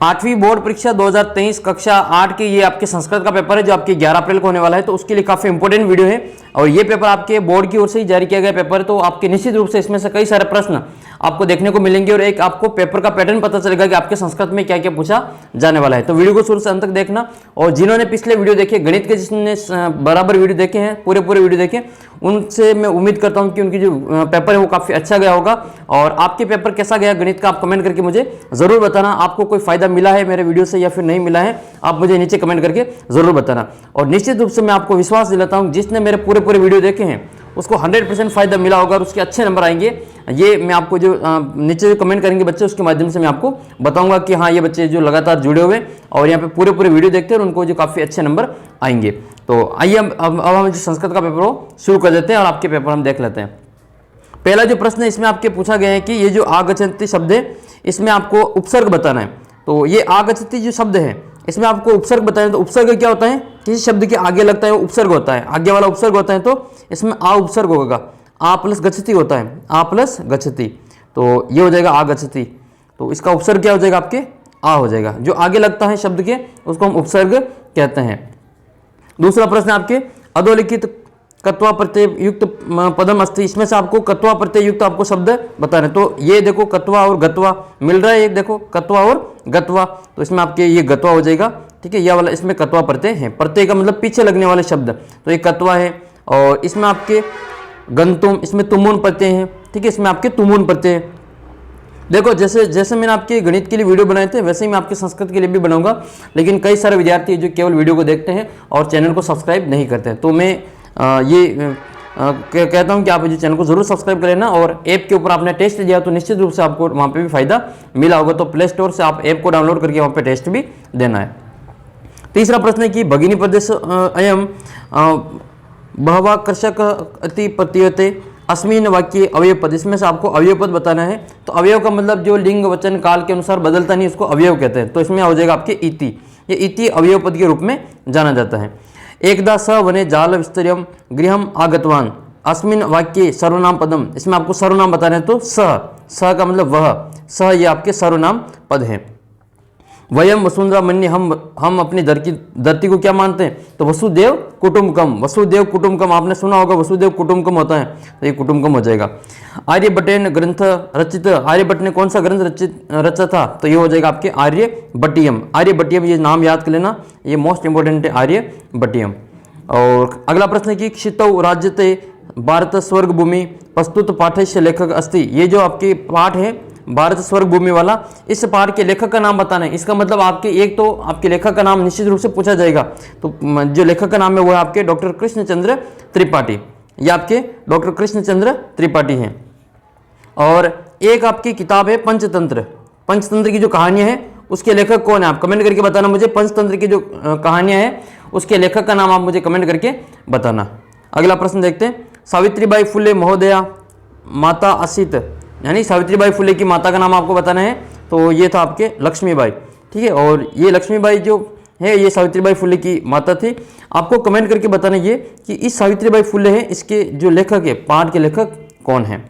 8वीं बोर्ड परीक्षा 2023 कक्षा 8 की ये आपके संस्कृत का पेपर है जो आपके 11 अप्रैल को होने वाला है, तो उसके लिए काफी इंपॉर्टेंट वीडियो है। और ये पेपर आपके बोर्ड की ओर से ही जारी किया गया पेपर है, तो आपके निश्चित रूप से इसमें से कई सारे प्रश्न आपको देखने को मिलेंगे और एक आपको पेपर का पैटर्न पता चलेगा कि आपके संस्कृत में क्या क्या पूछा जाने वाला है। तो वीडियो को शुरू से अंत तक देखना। और जिन्होंने पिछले वीडियो देखे गणित के, जिसने बराबर वीडियो देखे हैं, पूरे वीडियो देखे, उनसे मैं उम्मीद करता हूं कि उनकी जो पेपर है वो काफी अच्छा गया होगा। और आपके पेपर कैसा गया गणित का, आप कमेंट करके मुझे जरूर बताना। आपको कोई फायदा मिला है मेरे वीडियो से या फिर नहीं मिला है, आप मुझे नीचे कमेंट करके जरूर बताना। और निश्चित रूप से मैं आपको विश्वास दिलाता हूं, जिसने मेरे पूरे वीडियो देखे हैं उसको 100% फायदा मिला होगा और उसके अच्छे नंबर आएंगे। ये मैं आपको जो नीचे जो कमेंट करेंगे बच्चे, उसके माध्यम से मैं आपको बताऊंगा कि हाँ, ये बच्चे जो लगातार जुड़े हुए और यहाँ पे पूरे वीडियो देखते हैं और उनको जो काफ़ी अच्छे नंबर आएंगे। तो आइए अब हम जो संस्कृत का पेपर हो शुरू कर देते हैं और आपके पेपर हम देख लेते हैं। पहला जो प्रश्न है इसमें आपके पूछा गया है कि ये जो आगच्छति शब्द है इसमें आपको उपसर्ग बताना है। तो ये आगच्छति जो शब्द है इसमें आपको उपसर्ग बताना है। तो उपसर्ग क्या होता है, किसी शब्द के आगे लगता है वो उपसर्ग होता है, आगे वाला उपसर्ग होता है, तो इसमें आ उपसर्ग होगा, आ प्लस गच्छति होता है, आ प्लस गच्छति, तो ये हो जाएगा आगच्छति। तो इसका उपसर्ग क्या हो जाएगा, आपके आ हो जाएगा। जो आगे लगता है शब्द के उसको हम उपसर्ग कहते हैं। दूसरा प्रश्न आपके अधोलिखित कत्वा प्रत्यय युक्त पदम अस्ति, इसमें से आपको कत्वा प्रत्यय युक्त आपको शब्द बताना है। तो ये देखो कत्वा और गत्वा मिल रहा है, एक देखो कत्वा और गत्वा, तो इसमें आपके ये गत्वा हो जाएगा, ठीक है। यह वाला इसमें कत्वा प्रत्यय है, प्रत्यय का मतलब पीछे लगने वाले शब्द, तो ये कत्वा है। और इसमें आपके गंतुम, इसमें तुमुन प्रत्यय है, ठीक है, इसमें आपके तुमुन प्रत्यय। देखो जैसे मैंने आपके गणित के लिए वीडियो बनाए थे वैसे ही मैं आपके संस्कृत के लिए भी बनाऊंगा, लेकिन कई सारे विद्यार्थी जो केवल वीडियो को देखते हैं और चैनल को सब्सक्राइब नहीं करते हैं, तो मैं कहता हूं कि आप इस चैनल को जरूर सब्सक्राइब करें ना। और ऐप के ऊपर आपने टेस्ट दिया तो निश्चित रूप से आपको वहां पे भी फायदा मिला होगा, तो प्ले स्टोर से आप ऐप को डाउनलोड करके वहां पे टेस्ट भी देना है। तीसरा प्रश्न है कि भगिनी प्रदेश अयम बहवाकर्षक अति प्रतीयते अस्मिन वाक्य अवयव पद, इसमें से आपको अवयव पद बताना है। तो अवयव का मतलब जो लिंग वचन काल के अनुसार बदलता नहीं, उसको अवयव कहते हैं। तो इसमें हो जाएगा आपके इति, ये इति अवयव पद के रूप में जाना जाता है। एकदा स वने जाल विस्तर्यम गृहम आगतवान अस्मिन वाक्य सर्वनाम पदम, इसमें आपको सर्वनाम बताना है। तो स का मतलब वह, स ये आपके सर्वनाम पद है। वयम वसुंधरा मन्य, हम अपनी धरती को क्या मानते हैं, तो वसुदेव कुटुंबकम, वसुदेव कुटुंबकम आपने सुना होगा, वसुदेव कुटुंबकम होता है, तो ये कुटुंबकम हो जाएगा। आर्यभट्टेन ग्रंथ रचित, आर्यभट्ट ने कौन सा ग्रंथ रचा था, तो ये हो जाएगा आपके आर्यभट्टियम। आर्यभट्टियम ये नाम याद कर लेना, ये मोस्ट इंपॉर्टेंट है आर्यभट्टियम। और अगला प्रश्न है कि क्षितौ राज्यते भारत स्वर्ग भूमि प्रस्तुत पाठ्य लेखक अस्ति, ये जो आपके पाठ है भारत स्वर्ग भूमि वाला, इस पाठ के लेखक का नाम बताना है। इसका मतलब आपके एक तो आपके लेखक का नाम निश्चित रूप से पूछा जाएगा, तो जो लेखक का नाम है वो है आपके डॉक्टर कृष्णचंद्र त्रिपाठी, ये आपके डॉक्टर कृष्णचंद्र त्रिपाठी हैं। और एक आपकी किताब है पंचतंत्र, पंचतंत्र की जो कहानियां हैं उसके लेखक कौन है, आप कमेंट करके बताना मुझे। पंचतंत्र की जो कहानियां हैं उसके लेखक का नाम आप मुझे कमेंट करके बताना। अगला प्रश्न देखते हैं। सावित्रीबाई फुले महोदया माता असित, यानी सावित्रीबाई फुले की माता का नाम आपको बताना है। तो ये था आपके लक्ष्मीबाई, ठीक है। और ये लक्ष्मीबाई जो है ये सावित्रीबाई फुले की माता थी। आपको कमेंट करके बताना ये कि इस सावित्रीबाई फुले है इसके जो लेखक है, पाठ के लेखक कौन है।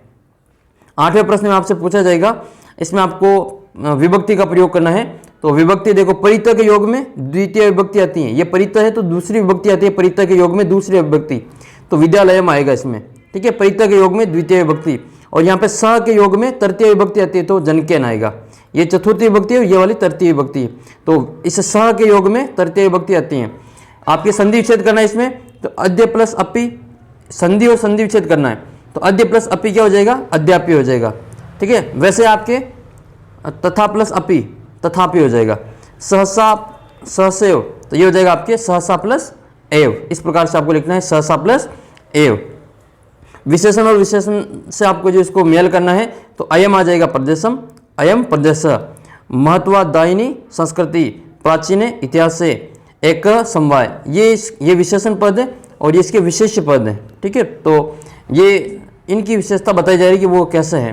8वें प्रश्न में आपसे पूछा जाएगा, इसमें आपको विभक्ति का प्रयोग करना है। तो विभक्ति देखो, परित के योग में द्वितीय विभक्ति आती है, ये परित है तो दूसरी विभक्ति आती है, परित के योग में दूसरी विभक्ति, तो विद्यालयम आएगा इसमें, ठीक है। परित के योग में द्वितीय विभक्ति, और यहाँ पे स के योग में तृतीय विभक्ति आती है तो जनकेन आएगा। ये चतुर्थी विभक्ति है, ये वाली तृतीय विभक्ति है, तो इस स के योग में तृतीय विभक्ति आती है। आपके संधि विच्छेद करना है इसमें, तो अद्य प्लस अपि, संधि और संधि विच्छेद करना है, तो अद्य प्लस अपि क्या हो जाएगा, अद्यापि हो जाएगा, ठीक है। वैसे आपके तथा प्लस अपि तथापि हो जाएगा। सहसा सहसेव, तो ये हो जाएगा आपके सहसा प्लस एव, इस प्रकार से आपको लिखना है सहसा प्लस एव। विशेषण और विशेषण से आपको जो इसको मेल करना है, तो अयम आ जाएगा प्रदेशम, अयम प्रदेश। महत्वादायिनी संस्कृति प्राचीन इतिहास से एक समवाय, ये विशेषण पद है और ये इसके विशेष पद है, ठीक है। तो ये इनकी विशेषता बताई जा रही है कि वो कैसे है,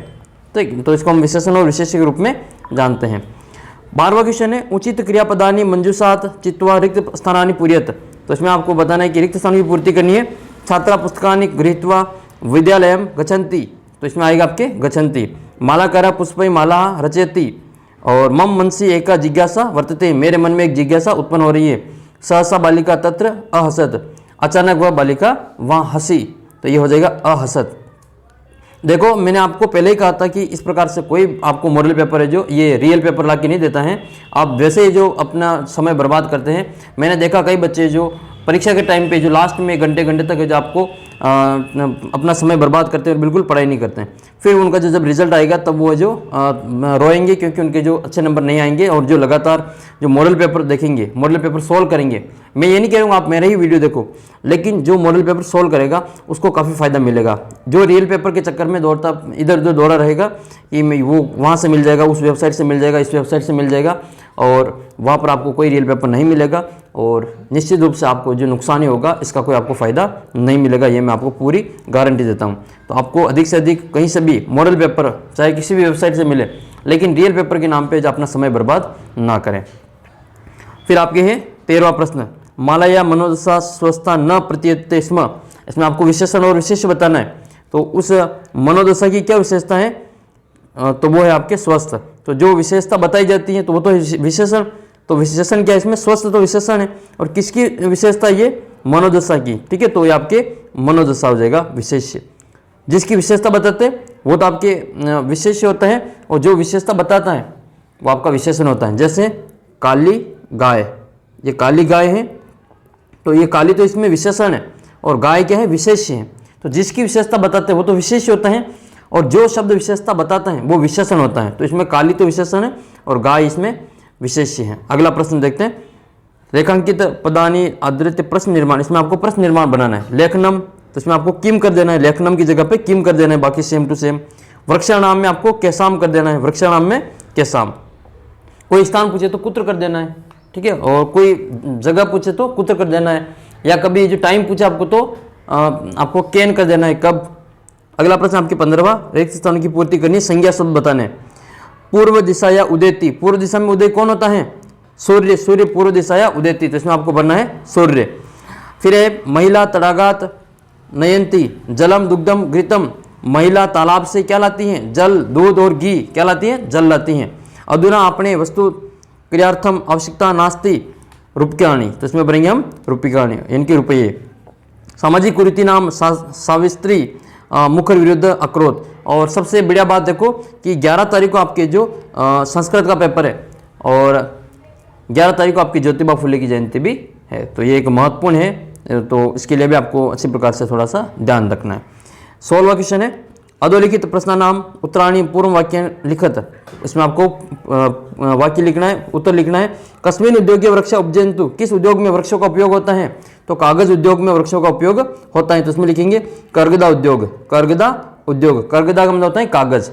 ठीक। तो इसको हम विशेषण और विशेष के रूप में जानते हैं। 12वां क्वेश्चन है, उचित क्रियापदानी मंजूषात चित्वा रिक्त स्थानानि पूर्यत, तो इसमें आपको बताना है कि रिक्त स्थान की पूर्ति करनी है। छात्रा पुस्तकानि गृहीत्वा विद्यालयम गच्छन्ति, तो इसमें आएगा आपके गच्छन्ति। मालाकारा पुष्पै माला रचयति, और मम मनसी एका जिज्ञासा वर्तते, मेरे मन में एक जिज्ञासा उत्पन्न हो रही है। सहसा बालिका तत्र अहसत, अचानक वह बालिका वहाँ हंसी, तो ये हो जाएगा अहसत। देखो मैंने आपको पहले ही कहा था कि इस प्रकार से कोई आपको मॉडल पेपर है जो ये रियल पेपर ला के नहीं देता है, आप वैसे जो अपना समय बर्बाद करते हैं। मैंने देखा कई बच्चे जो परीक्षा के टाइम पे जो लास्ट में घंटे घंटे तक जो आपको अपना समय बर्बाद करते हैं और बिल्कुल पढ़ाई नहीं करते हैं, फिर उनका जो जब रिजल्ट आएगा तब वो जो रोएंगे क्योंकि उनके जो अच्छे नंबर नहीं आएंगे। और जो लगातार जो मॉडल पेपर देखेंगे, मॉडल पेपर सोल्व करेंगे, मैं ये नहीं कह रहा हूँ आप मेरा ही वीडियो देखो, लेकिन जो मॉडल पेपर सोल्व करेगा उसको काफ़ी फायदा मिलेगा। जो रियल पेपर के चक्कर में दौड़ता इधर उधर दौड़ा रहेगा कि मैं वो वहाँ से मिल जाएगा, उस वेबसाइट से मिल जाएगा, इस वेबसाइट से मिल जाएगा, और वहाँ पर आपको कोई रियल पेपर नहीं मिलेगा और निश्चित रूप से आपको जो नुकसान ही होगा इसका कोई आपको फ़ायदा नहीं मिलेगा, ये मैं आपको पूरी गारंटी देता हूँ। तो आपको अधिक से अधिक कहीं से भी मॉडल पेपर चाहे किसी भी वेबसाइट से मिले, लेकिन रियल पेपर के नाम पे जो अपना समय बर्बाद ना करें। फिर आपके हैं 13वां प्रश्न, मालया मनोदशा स्वस्था न प्रतीयते स्म, इसमें आपको विशेषण और विशेष्य बताना है। तो उस मनोदशा की क्या विशेषता है, तो वो है आपके स्वस्थ। तो जो विशेषता बताई जाती है तो वो तो विशेषण, तो विशेषण क्या है इसमें, स्वस्थ तो विशेषण है, और किसकी विशेषता ये, मनोदशा की, ठीक है। तो ये आपके मनोदशा हो जाएगा विशेष्य। जिसकी विशेषता बताते हैं वो तो आपके विशेष्य होता है, और जो विशेषता बताता है वो आपका विशेषण होता है। जैसे काली गाय, ये काली गाय है, तो ये काली तो इसमें विशेषण है और गाय क्या है, विशेष्य है। तो जिसकी विशेषता बताते हैं वो तो विशेष्य होता है, और जो शब्द विशेषता बताता है वो विशेषण होता है। तो इसमें काली तो विशेषण है और गाय इसमें विशेष्य है। अगला प्रश्न देखते हैं, रेखांकित पदानी आदृत्य प्रश्न निर्माण, इसमें आपको प्रश्न निर्माण बनाना है। लेखनम, तो इसमें आपको किम कर देना है, लेखनम की जगह पे किम कर देना है, बाकी सेम टू सेम। वृक्षाणाम में आपको कैसाम कर देना है, वृक्षाणाम में कैसाम। कोई स्थान पूछे तो कुत्र कर देना है, ठीक है, और कोई जगह पूछे तो कुत्र कर देना है, या कभी जो टाइम पूछे आपको तो आपको केन कर देना है, कब। अगला प्रश्न आपके 15वां, रिक्त स्थान की पूर्ति करनी है, संज्ञा शब्द बताने। पूर्व दिशा या उदेती, पूर्व दिशा में उदय कौन होता है, सूर्य, सूर्य पूर्व दिशा या उदेती, तो इसमें आपको बनना है सूर्य। फिर है महिला तड़ागात नयंती जलम दुग्धम घृतम, महिला तालाब से क्या लाती हैं, जल, दूध और घी क्या लाती हैं, जल लाती हैं। अधुना अपने वस्तु क्रियार्थम आवश्यकता नास्ति रूपकाणी, तो इसमें बनेंगे हम रूपिकाणी, इनके रुपये। सामाजिक कुरीति नाम सावित्री मुखर विरुद्ध अक्रोध। और सबसे बढ़िया बात देखो कि 11 तारीख को आपके जो संस्कृत का पेपर है, और 11 तारीख को आपकी ज्योतिबा फुले की जयंती भी है, तो ये एक महत्वपूर्ण है, तो इसके लिए भी आपको अच्छी प्रकार से थोड़ा सा ध्यान रखना है। 16वां क्वेश्चन है, अधोलिखित प्रश्नानाम उत्तराणी पूर्व वाक्य लिखत, इसमें आपको वाक्य लिखना है, उत्तर लिखना है। कस्मिन उद्योगे वृक्ष उपजयन्तु, किस उद्योग में वृक्षों का उपयोग होता है, तो कागज उद्योग में वृक्षों का उपयोग होता है, तो इसमें लिखेंगे कर्गदा उद्योग, कर्गदा उद्योग, कर्गदा का मतलब होता है कागज।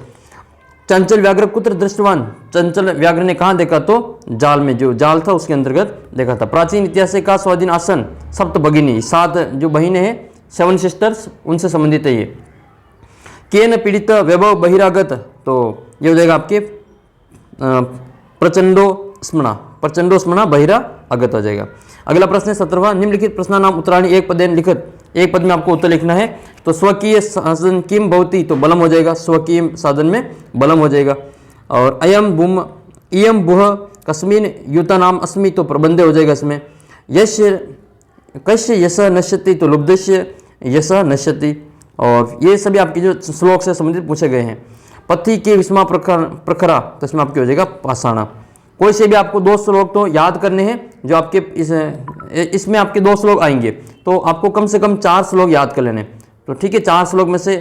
चंचल व्याघ्र कुत्र दृष्टवान, चंचल व्याघ्र ने कहाँ देखा, तो जाल में, जो जाल था उसके अंतर्गत देखा था। प्राचीन इतिहास का स्वाधीन आसन सप्त भगिनी, 7 जो बहिनें हैं 7 सिस्टर्स, उनसे संबंधित है ये। केन पीड़ित वैभव बहिरागत, तो ये हो जाएगा आपके प्रचंडो स्मरणा, प्रचंडो स्मरणा बहिरा आगत हो जाएगा। अगला प्रश्न है 17वां, निम्नलिखित प्रश्नानाम उत्तराणी एक पदेन लिखित, एक पद में आपको उत्तर लिखना है। तो स्वकीय साधन किम भवती, तो बलम हो जाएगा, स्वकीय साधन में बलम हो जाएगा। और अयम बुम इयम बुह कस्मिन युता नाम अस्मि, तो प्रबंधे हो जाएगा इसमें। यश कश्य यश नश्यति, तो लुब्धस्य यश नश्यति। और ये सभी आपके जो श्लोक से संबंधित पूछे गए हैं। पथी के विस्मा प्रखरा, तो इसमें आपके हो जाएगा पाषाणा। कोई से भी आपको 2 श्लोक तो याद करने हैं, जो आपके इसमें आपके 2 श्लोक आएंगे, तो आपको कम से कम 4 श्लोक याद कर लेने। तो ठीक है, 4 श्लोक में से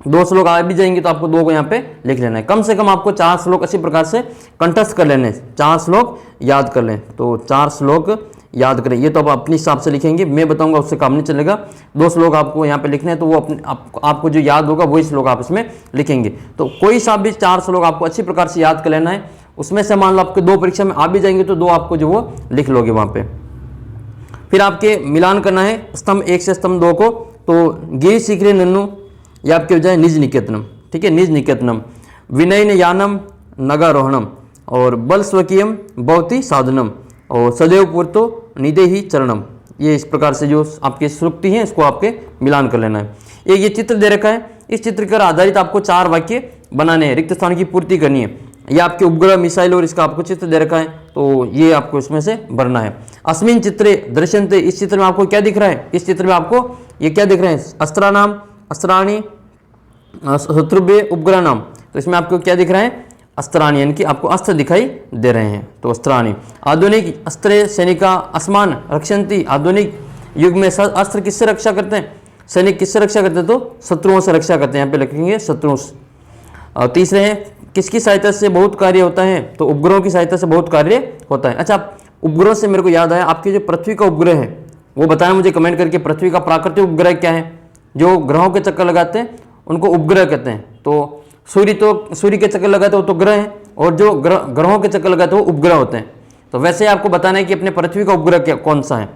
2 श्लोक आ भी जाएंगे तो आपको 2 को यहाँ पे लिख लेना है। कम से कम आपको 4 श्लोक अच्छी प्रकार से कंठस्थ कर लेने, 4 श्लोक याद कर लें। तो 4 श्लोक याद करें, ये तो आप अपने हिसाब से लिखेंगे, मैं बताऊंगा उससे काम नहीं चलेगा। 2 श्लोक आपको यहाँ पे लिखने हैं, तो वो आपको जो याद होगा वही श्लोक आप इसमें लिखेंगे। तो कोई सा भी 4 श्लोक आपको अच्छी प्रकार से याद कर लेना है। उसमें से मान लो आपके 2 परीक्षा में आ भी जाएंगे तो 2 आपको जो वो लिख लोगे वहाँ पे। फिर आपके मिलान करना है स्तंभ 1 से स्तंभ 2 को। तो गिरी सीखरे नन्नू, ये आपके हो जाए निज निकेतनम, ठीक है, निज निकेतनम। विनयन यानम नगारोहणम, और बल स्वकीयम भवती साधनम, और सदैव पूर्तो निदे ही चरणम। ये इस प्रकार से जो आपकी श्रुति है इसको आपके मिलान कर लेना है। एक ये चित्र दे रखा है, इस चित्र पर आधारित आपको 4 वाक्य बनाने हैं, रिक्त स्थान की पूर्ति करनी है। ये आपके उपग्रह मिसाइल और इसका आपको चित्र दे रखा है, तो ये आपको इसमें से भरना है। अस्मिन चित्रे दृश्यन्ते, इस चित्र में आपको क्या दिख रहा है, इस चित्र में आपको ये क्या दिख रहे हैं, अस्त्राणाम, अस्त्राणी, शत्रुभ्य उपग्रह नाम। तो इसमें आपको क्या दिख रहा है, अस्त्राणी, यानी कि आपको अस्त्र दिखाई दे रहे हैं, तो अस्त्राणी। आधुनिक अस्त्रे सैनिका अस्मान रक्षन्ति, आधुनिक युग में अस्त्र किससे रक्षा करते हैं, सैनिक किससे रक्षा करते हैं, तो शत्रुओं से रक्षा करते हैं, यहाँ पे लिखेंगे शत्रुओं से। तीसरे हैं किसकी सहायता से बहुत कार्य होता है, तो उपग्रहों की सहायता से बहुत कार्य होता है। अच्छा, उपग्रहों से मेरे को याद आया, आपकी जो पृथ्वी का उपग्रह है वो बताना मुझे कमेंट करके, पृथ्वी का प्राकृतिक उपग्रह क्या है, जो ग्रहों के चक्कर लगाते हैं उनको उपग्रह कहते हैं। तो सूर्य के चक्कर लगाते हैं वो तो ग्रह हैं, और जो ग्रहों के चक्कर लगाते हैं वो उपग्रह होते हैं। तो वैसे आपको बताना है कि अपने पृथ्वी का उपग्रह क्या कौन सा है।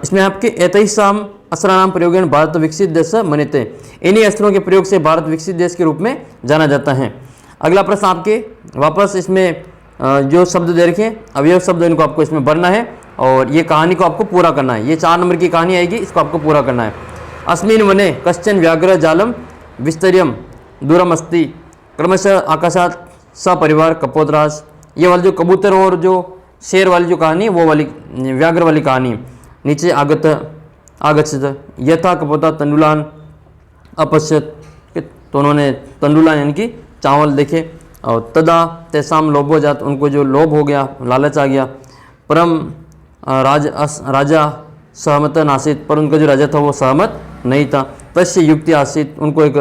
इसमें आपके एतैसाम अस्त्राणाम प्रयोगेण भारत विकसित देश मन्यते, इन्हीं अस्त्रों के प्रयोग से भारत विकसित देश के रूप में जाना जाता है। अगला प्रश्न आपके वापस इसमें जो शब्द दे रखे अवयव शब्द, इनको आपको इसमें भरना है और ये कहानी को आपको पूरा करना है। ये 4 नंबर की कहानी आएगी, इसको आपको पूरा करना है। अस्मिन वने कश्चन व्याघ्र जालम विस्तरियम दूरम अस्ति क्रमशः आकाशात सपरिवार कपोतराज। ये वाली जो कबूतर और जो शेर वाली जो कहानी, वो वाली व्याघ्र वाली कहानी। नीचे आगच्छत यथा कपोता तंडुलान अपश्यत, तो उन्होंने तंडुलान यानी कि चावल देखे, और तदा तेसाम लोभो जात, उनको जो लोभ हो गया, लालच आ गया। परम राजा सहमत नासित, पर उनका जो राजा था वो सहमत नहीं था। तस्य युक्ति आसित, उनको एक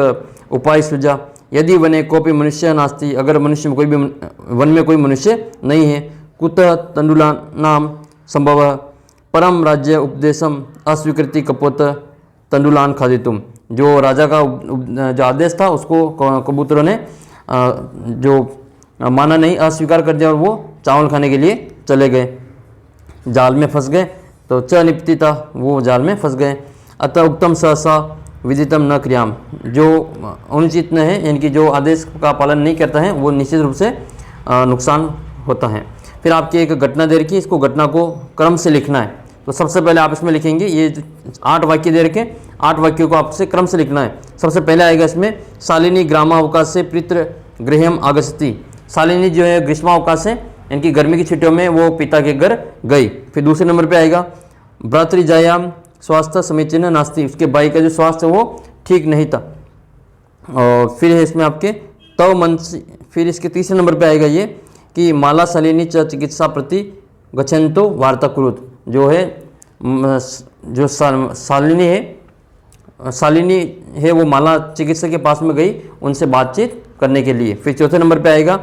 उपाय सूझा। यदि वने कोपि मनुष्य नास्ति, अगर मनुष्य में कोई भी वन में कोई मनुष्य नहीं है, कुतः तंडुलानाम संभव परम राज्य उपदेशम अस्वीकृति कपोत तंडुलान खादितुम। जो राजा का जो आदेश था उसको कबूतरों ने जो माना नहीं, अस्वीकार कर दिया और वो चावल खाने के लिए चले गए, जाल में फंस गए। तो च निपतिता, वो जाल में फंस गए। अतः उत्तम सहसा विदितम न क्रियाम, जो अनुचित न है, यानी कि जो आदेश का पालन नहीं करता है वो निश्चित रूप से नुकसान होता है। फिर आपकी एक घटना दे रखी है, इसको घटना को क्रम से लिखना है। तो सबसे पहले आप इसमें लिखेंगे, ये 8 वाक्य दे रखे, 8 वाक्यों को आपसे क्रम से लिखना है। सबसे पहले आएगा इसमें शालिनी ग्रामावकाश से पितृ गृहम आगच्छति। शालिनी जो है ग्रीष्मावकाश है, यानी गर्मी की छुट्टियों में वो पिता के घर गई। फिर दूसरे नंबर पे आएगा भ्रातृजायाम स्वास्थ्य समीचीन नास्ति, उसके भाई का जो स्वास्थ्य वो ठीक नहीं था। और फिर है इसमें आपके तव मनसी, फिर इसके तीसरे नंबर पे आएगा ये कि माला शालिनी च चिकित्सा प्रति गच्छन्तो वार्ता कुरुत, जो है जो शालिनी है वो माला चिकित्सक के पास में गई उनसे बातचीत करने के लिए। फिर चौथे नंबर पे आएगा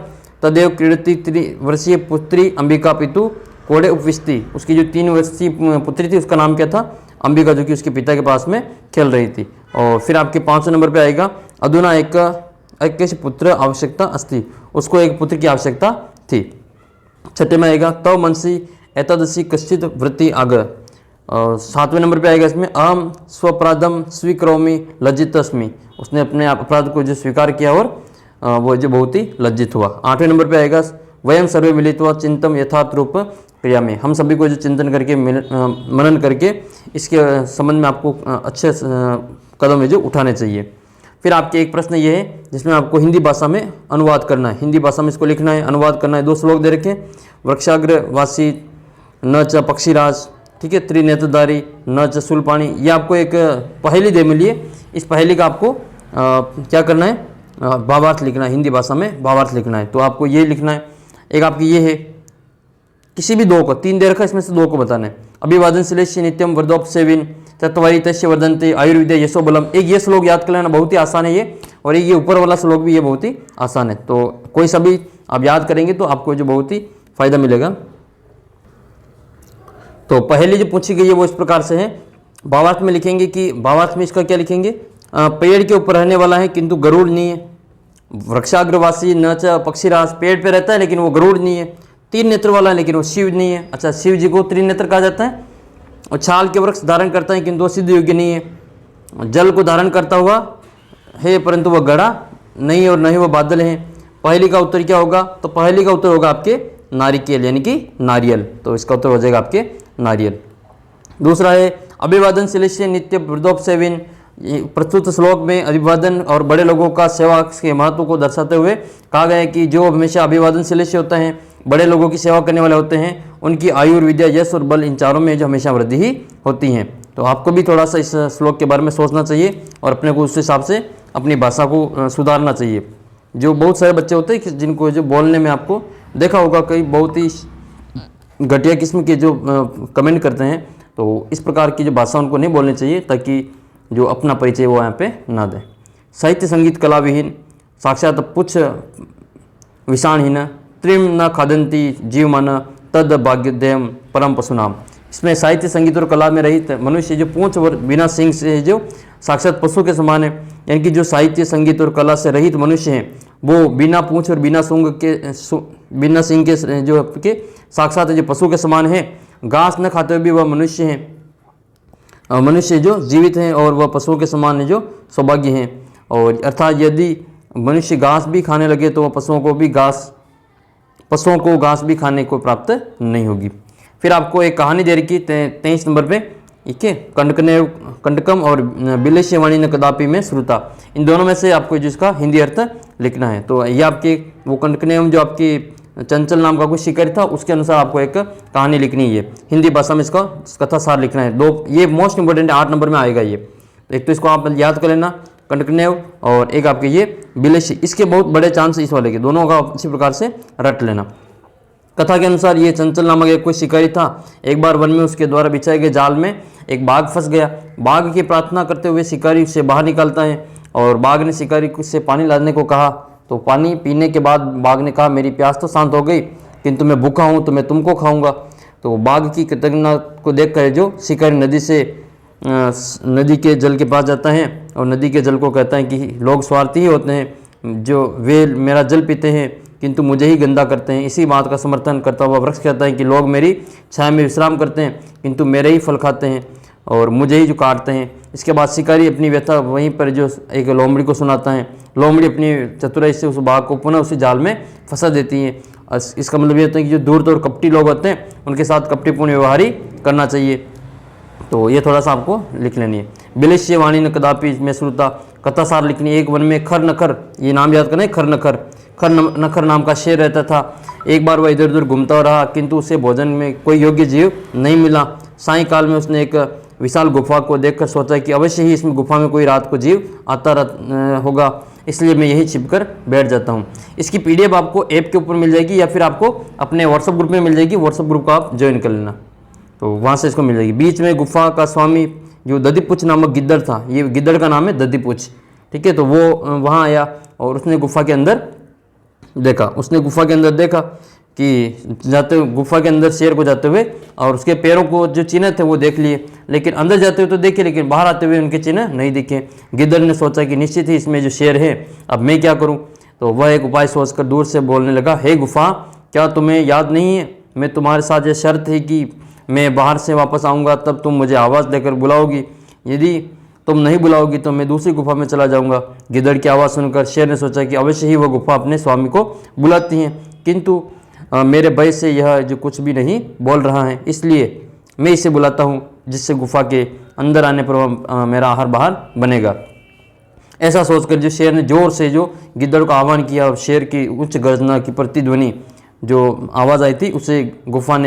तदेव क्रीडती 3 वर्षीय पुत्री अंबिका पितु कोड़े उपविष्टि, उसकी जो 3 वर्षीय पुत्री थी उसका नाम क्या था, अंबिका, जो कि उसके पिता के पास में खेल रही थी। और फिर आपके 5वें नंबर पे आएगा अधुना एक पुत्र आवश्यकता अस्ति, उसको एक पुत्र की आवश्यकता थी। 6ठे में आएगा तव मनसी एतदसी कश्चित वृत्ति आग। 7वें नंबर पे आएगा इसमें अहम स्वपराधम स्वीकरोमि लज्जित अस्मि, उसने अपने अपराध को जो स्वीकार किया और वो जो बहुत ही लज्जित हुआ। 8वें नंबर पे आएगा वयम सर्वे मिलित्वा चिंतम यथार्थ रूप क्रिया में, हम सभी को जो चिंतन करके मनन करके इसके संबंध में आपको अच्छे कदम जो उठाने चाहिए। फिर आपके एक प्रश्न ये है जिसमें आपको हिंदी भाषा में अनुवाद करना है, हिंदी भाषा में इसको लिखना है, अनुवाद करना है। 2 श्लोक दे रखे, वृक्षाग्र वासी न च पक्षीराज, ठीक है, त्रिनेत्रधारी न च शूलपाणी। ये आपको एक पहेली दे मिली है, इस पहेली का आपको क्या करना है, भावार्थ लिखना है, हिंदी भाषा में भावार्थ लिखना है। तो आपको ये लिखना है। एक आपकी ये है, किसी भी 2 को, 3 दे रखा, इसमें से 2 को बताना है। अभिवादन शिलेश्य नित्यम वर्धोपसेविन तत्वारी तस्य वर्धनते आयुर्विद्या यशो बलम। एक ये श्लोक याद कर लेना, बहुत ही आसान है ये, और एक ये ऊपर वाला श्लोक भी ये बहुत ही आसान है। तो कोई सा भी आप याद करेंगे तो आपको जो बहुत ही फायदा मिलेगा। तो पहली जो पूछी गई है वो इस प्रकार से है, भावार्थ में लिखेंगे कि भावार्थ में इसका क्या लिखेंगे, पेड़ के ऊपर रहने वाला है किंतु गरुड़ नहीं है। वृक्षाग्रवासी न च पक्षीराज, पेड़ पे रहता है लेकिन वो गरुड़ नहीं है। 3 नेत्र वाला है लेकिन वो शिव नहीं है। अच्छा, शिव जी को त्रिनेत्र कहा जाता है। और छाल के वृक्ष धारण करता है किंतु वो सिद्ध योग्य नहीं है। जल को धारण करता हुआ है परंतु वह गड़ा नहीं और नहीं वह बादल है। पहली का उत्तर क्या होगा, तो पहली का उत्तर होगा आपके नारिकेल, यानी कि नारियल। तो इसका उत्तर हो जाएगा आपके नारियल। दूसरा है अभिवादन शिलेश्य नित्य वृद्धोपसेविन प्रस्तुत श्लोक में अभिवादन और बड़े लोगों का सेवा के महत्व को दर्शाते हुए कहा गया है कि जो हमेशा अभिवादनशील से होते हैं, बड़े लोगों की सेवा करने वाले होते हैं, उनकी आयु, विद्या, यश और बल इन चारों में जो हमेशा वृद्धि ही होती है। तो आपको भी थोड़ा सा इस श्लोक के बारे में सोचना चाहिए और अपने को उस हिसाब से अपनी भाषा को सुधारना चाहिए। जो बहुत सारे बच्चे होते हैं जिनको जो बोलने में आपको देखा होगा कई बहुत ही घटिया किस्म के जो कमेंट करते हैं, तो इस प्रकार की जो भाषा उनको नहीं बोलनी चाहिए ताकि जो अपना परिचय वो यहाँ पे ना दें। साहित्य संगीत कला विहीन, साक्षात पुच्छ विषाणहीन, त्रिम न खादंती जीवमान तद भाग्योदयम परम पशुनाम। इसमें साहित्य संगीत और कला में रहित मनुष्य जो पूंछ और बिना सिंह से जो साक्षात पशु के समान है, यानी कि जो साहित्य संगीत और कला से रहित मनुष्य हैं वो बिना पूंछ और बिना सिंह के जो के साक्षात जो पशु के समान है। घास न खाते हुए भी वह मनुष्य हैं, मनुष्य जो जीवित हैं और वह पशुओं के समान है जो सौभाग्य हैं। और अर्थात यदि मनुष्य घास भी खाने लगे तो वह पशुओं को घास भी खाने को प्राप्त नहीं होगी। फिर आपको एक कहानी दे रखी 23 नंबर पे, ठीक है, कंटकम और बिलेश्यवाणी न कदापि में श्रुता, इन दोनों में से आपको जिसका हिंदी अर्थ लिखना है। तो ये आपके वो कंटकनेयम जो आपकी चंचल नाम का कोई शिकारी था उसके अनुसार आपको एक कहानी लिखनी है, हिंदी भाषा में इसका कथा सार लिखना है। दो ये मोस्ट इंपॉर्टेंट है, 8 नंबर में आएगा ये। एक तो इसको आप याद कर लेना कंटकनेय और एक आपके ये बिलेशी, इसके बहुत बड़े चांस इस वाले के, दोनों का इसी प्रकार से रट लेना। कथा के अनुसार ये चंचल नामक एक कोई शिकारी था, एक बार वन में उसके द्वारा बिछाए गए जाल में एक बाघ फंस गया। बाघ की प्रार्थना करते हुए शिकारी उसे बाहर निकालता है और बाघ ने शिकारी से पानी लाने को कहा। तो पानी पीने के बाद बाघ ने कहा मेरी प्यास तो शांत हो गई, किंतु मैं भूखा हूँ तो मैं तुमको खाऊंगा। तो बाघ की कृतज्ञता को देखकर जो शिकारी नदी के जल के पास जाता है और नदी के जल को कहता है कि लोग स्वार्थी ही होते हैं, जो वे मेरा जल पीते हैं किंतु मुझे ही गंदा करते हैं। इसी बात का समर्थन करता हुआ वृक्ष कहता है कि लोग मेरी छाया में विश्राम करते हैं किंतु मेरे ही फल खाते हैं और मुझे ही जो काटते हैं। इसके बाद शिकारी अपनी व्यथा वहीं पर जो एक लोमड़ी को सुनाता है। लोमड़ी अपनी चतुराई से उस बाघ को पुनः उसी जाल में फंसा देती है। इसका मतलब ये होता है कि जो दूर दूर कपटी लोग होते हैं उनके साथ कपटीपूर्ण व्यवहार ही करना चाहिए। तो ये थोड़ा सा आपको लिख लेनी है। बिलेश्य वाणी न कदापि में श्रुता, कथा सार लिखनी। एक वन में खर नखर, ये नाम याद करना है, खर नखर नाम का शेर रहता था। एक बार वह इधर उधर घूमता रहा किंतु उसे भोजन में कोई योग्य जीव नहीं मिला। सायंकाल में उसने एक विशाल गुफा को देखकर सोचा कि अवश्य ही इसमें गुफा में कोई रात को जीव आता होगा, इसलिए मैं यही छिपकर बैठ जाता हूँ। इसकी पीडीएफ आपको ऐप के ऊपर मिल जाएगी या फिर आपको अपने व्हाट्सएप ग्रुप में मिल जाएगी। व्हाट्सएप ग्रुप को आप ज्वाइन कर लेना, तो वहाँ से इसको मिल जाएगी। बीच में गुफा का स्वामी जो दधिपुच्छ नामक गिद्दड़ था, ये गिद्दड़ का नाम है दधिपुच्छ, ठीक है। तो वो वहाँ आया और उसने गुफा के अंदर देखा कि जाते गुफा के अंदर शेर को जाते हुए, और उसके पैरों को जो चिन्ह थे वो देख लिए, लेकिन अंदर जाते हुए तो देखे लेकिन बाहर आते हुए उनके चिन्ह नहीं दिखे। गिद्दड़ ने सोचा कि निश्चित ही इसमें जो शेर है, अब मैं क्या करूं। तो वह एक उपाय सोचकर दूर से बोलने लगा, हे गुफा, क्या तुम्हें याद नहीं है मैं तुम्हारे साथ ये शर्त है कि मैं बाहर से वापस आऊँगा तब तुम मुझे आवाज़ देकर बुलाओगी, यदि तुम नहीं बुलाओगी तो मैं दूसरी गुफा में चला जाऊँगा। गिद्दड़ की आवाज़ सुनकर शेर ने सोचा कि अवश्य ही वह गुफा अपने स्वामी को बुलाती है, किंतु मेरे भय से यह जो कुछ भी नहीं बोल रहा है, इसलिए मैं इसे बुलाता हूँ, जिससे गुफा के अंदर आने पर मेरा आहार बाहर बनेगा। ऐसा सोचकर जो शेर ने जोर से जो गिद्दड़ को आह्वान किया और शेर की उच्च गर्जना की प्रतिध्वनि जो आवाज़ आई थी उसे गुफा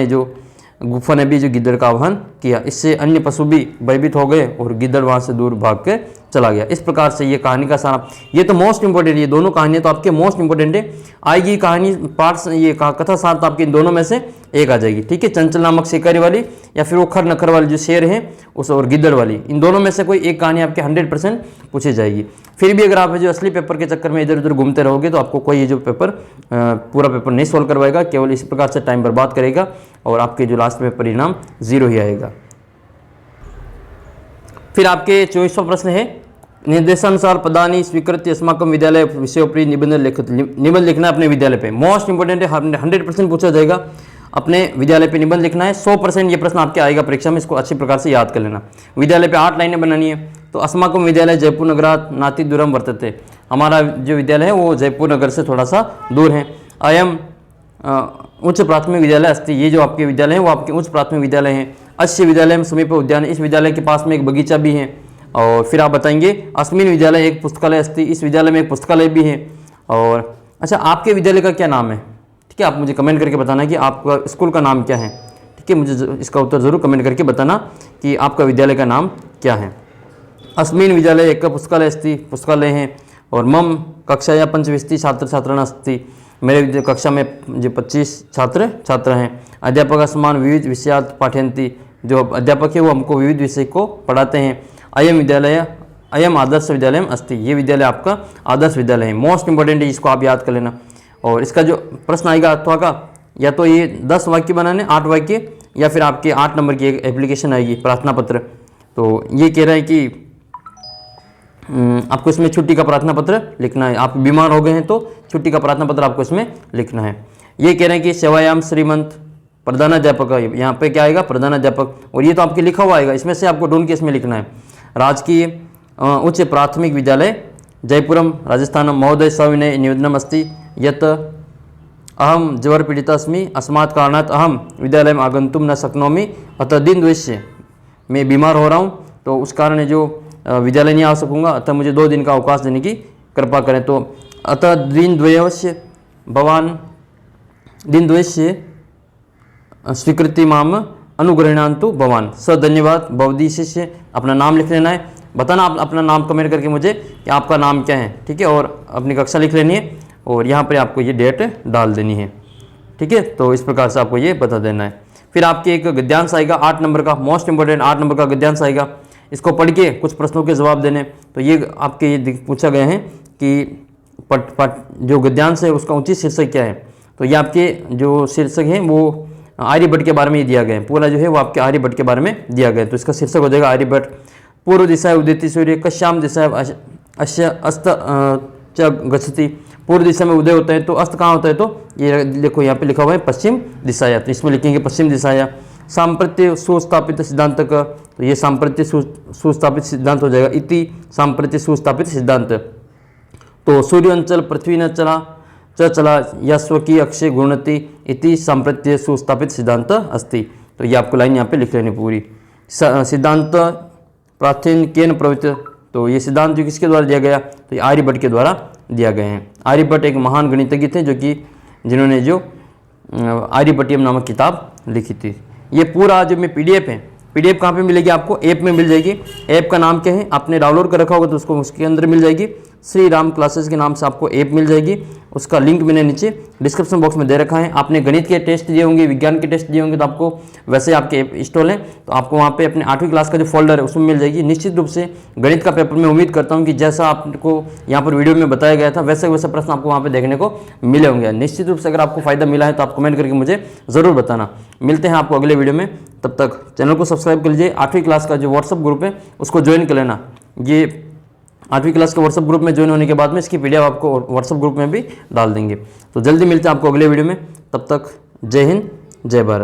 ने भी जो गिद्दड़ का आह्वान किया। इससे अन्य पशु भी भयभीत हो गए और गिद्दड़ वहाँ से दूर भाग के चला गया। इस प्रकार से ये कहानी का सारा, ये तो मोस्ट इंपॉर्टेंट, ये दोनों कहानियाँ तो आपके मोस्ट इंपॉर्टेंट है। आएगी कहानी पार्ट्स, ये कथा सार तो आपकी इन दोनों में से एक आ जाएगी, ठीक है। चंचल नामक शिकारी वाली या फिर वो खर नखर वाली जो शेर है उस, और गिद्दड़ वाली, इन दोनों में से कोई एक कहानी आपके 100% पूछी जाएगी। फिर भी अगर आप जो असली पेपर के चक्कर में इधर उधर घूमते रहोगे तो आपको कोई ये जो पेपर पूरा पेपर नहीं सॉल्व करवाएगा, केवल इसी प्रकार से टाइम बर्बाद करेगा और आपके जो लास्ट में परिणाम 0 ही आएगा। फिर आपके 24वां प्रश्न है, निर्देशानुसार पदानी स्वीकृत्य अस्माकं विद्यालय विषयोपरि निबंध लिखना है अपने विद्यालय पे। मोस्ट इंपोर्टेंट है, 100% पूछा जाएगा। अपने विद्यालय पे निबंध लिखना है, 100% ये प्रश्न आपके आएगा परीक्षा में, इसको अच्छी प्रकार से याद कर लेना। विद्यालय पे 8 लाइनें बनानी है। तो अस्माकं विद्यालय जयपुर नगरात् नाति दूरम वर्तते, हमारा जो विद्यालय है वो जयपुर नगर से थोड़ा सा दूर है। अयम उच्च प्राथमिक विद्यालय अस्ति, ये जो आपके विद्यालय है वो आपके उच्च प्राथमिक विद्यालय हैं। अस्य विद्यालय में समीप उद्यान, इस विद्यालय के पास में एक बगीचा भी है। और फिर आप बताएंगे अस्मिन विद्यालय एक पुस्तकालय अस्ति, इस विद्यालय में एक पुस्तकालय भी है। और अच्छा, आपके विद्यालय का क्या नाम है? ठीक है, आप मुझे कमेंट करके बताना कि आपका स्कूल का नाम क्या है। ठीक है, मुझे इसका उत्तर ज़रूर कमेंट करके बताना कि आपका विद्यालय का नाम क्या है। अस्मिन विद्यालय एक पुस्तकालय अस्ति, पुस्तकालय है। और मम कक्षा या 25 छात्र छात्राण अस्ति, मेरे कक्षा में जो 25 छात्र छात्र हैं। अध्यापक अस्मान विविध विषयात् पाठयन्ति, जो अध्यापक है वो हमको विविध विषय को पढ़ाते हैं। अयम विद्यालय अयम आदर्श विद्यालय अस्ति, ये विद्यालय आपका आदर्श विद्यालय है। मोस्ट इंपॉर्टेंट है, इसको आप याद कर लेना। और इसका जो प्रश्न आएगा अथवा का, या तो ये 10 वाक्य बनाने 8 वाक्य, या फिर आपके 8 नंबर की एक एप्लीकेशन आएगी प्रार्थना पत्र। तो ये कह रहा है कि आपको इसमें छुट्टी का प्रार्थना पत्र लिखना है। आप बीमार हो गए हैं तो छुट्टी का प्रार्थना पत्र आपको इसमें लिखना है। ये कह रहे हैं कि सेवायाम श्रीमंत प्रधानाध्यापक, यहाँ पे क्या आएगा? प्रधानाध्यापक। और ये तो आपके लिखा हुआ आएगा, इसमें से आपको ढूंढ के इसमें लिखना है। राजकीय उच्च प्राथमिक विद्यालय जयपुरम राजस्थान महोदय सविनय निवेदनम अस्ति यत् अहम ज्वर पीड़िता अस्मि, अस्मात् कारणात् अहम विद्यालय आगंतुम न शक्नोमि, अतः दिन द्वयस्य, मैं बीमार हो रहा हूँ तो उस कारण जो विद्यालय नहीं आ सकूँगा, अतः मुझे 2 दिन का अवकाश देने की कृपा करें। तो अतः दिन द्वयस्य भवान दिन द्वयस्य स्वीकृति माम अनुग्रहणान्तु भवान स धन्यवाद भवदी शिष्य। अपना नाम लिख लेना है, बताना आप अपना नाम कमेंट करके मुझे कि आपका नाम क्या है। ठीक है, और अपनी कक्षा लिख लेनी है और यहाँ पर आपको ये डेट डाल देनी है। ठीक है, तो इस प्रकार से आपको ये बता देना है। फिर आपके एक गद्यांश आएगा 8 नंबर का, मोस्ट इंपॉर्टेंट 8 नंबर का गद्यांश आएगा। इसको पढ़ के कुछ प्रश्नों के जवाब देने। तो ये आपके ये पूछा गया है कि जो गद्यांश है उसका उचित शीर्षक क्या है। तो ये आपके जो शीर्षक हैं वो आर्यभट्ट के बारे में ही दिया गया है। पूरा जो है वो आपके आर्यभट्ट के बारे में दिया गया है। तो इसका शीर्षक हो जाएगा आर्यभट्ट। पूर्व दिशा उदित सूर्य कश्याम दिशा अश्य अस्त च गच्छति, पूर्व दिशा में उदय होता है तो अस्त कहाँ होता है? तो ये देखो यहाँ पे लिखा हुआ है पश्चिम दिशाया, तो इसमें लिखेंगे पश्चिम दिशाया। सांप्रत्य सुस्थापित सिद्धांत का, तो ये सांप्रत्य सुस्थापित सिद्धांत हो जाएगा। इति सांप्रत्य सुस्थापित सिद्धांत। तो सूर्य अंचल पृथ्वी न चला च चला या स्वकीय अक्षय गुणति इति सांप्रत्य सुस्थापित सिद्धांत अस्ति। तो ये आपको लाइन यहाँ पे लिख लेनी पूरी। सिद्धांत प्राचीन केन प्रवृत्त, तो ये सिद्धांत जो किसके द्वारा दिया गया? तो ये आर्यभट्ट के द्वारा दिया गए हैं। आर्यभट्ट एक महान गणितज्ञ थे जिन्होंने जो आर्यभट्टियम नामक किताब लिखी थी। ये पूरा जो में PDF है, PDF कहाँ पे मिलेगी आपको? ऐप में मिल जाएगी। ऐप का नाम क्या है? आपने डाउनलोड कर रखा होगा तो उसको उसके अंदर मिल जाएगी। श्री राम क्लासेस के नाम से आपको ऐप मिल जाएगी। उसका लिंक मैंने नीचे डिस्क्रिप्शन बॉक्स में दे रखा है। आपने गणित के टेस्ट दिए होंगे, विज्ञान के टेस्ट दिए होंगे, तो आपको वैसे आपके ऐप इंस्टॉल है तो आपको वहाँ पे अपने 8वीं क्लास का जो फोल्डर है उसमें मिल जाएगी। निश्चित रूप से गणित का पेपर मैं उम्मीद करता हूँ कि जैसा आपको यहाँ पर वीडियो में बताया गया था वैसे वैसे प्रश्न आपको वहाँ पर देखने को मिले होंगे। निश्चित रूप से अगर आपको फायदा मिला है तो आप कमेंट करके मुझे ज़रूर बताना। मिलते हैं आपको अगले वीडियो में, तब तक चैनल को सब्सक्राइब कर लीजिए। 8वीं क्लास का जो व्हाट्सअप ग्रुप है उसको ज्वाइन कर लेना। ये 8वीं क्लास के व्हाट्सअप ग्रुप में ज्वाइन होने के बाद में इसकी PDF आपको व्हाट्सअप ग्रुप में भी डाल देंगे। तो जल्दी मिलते हैं आपको अगले वीडियो में, तब तक जय हिंद जय भारत।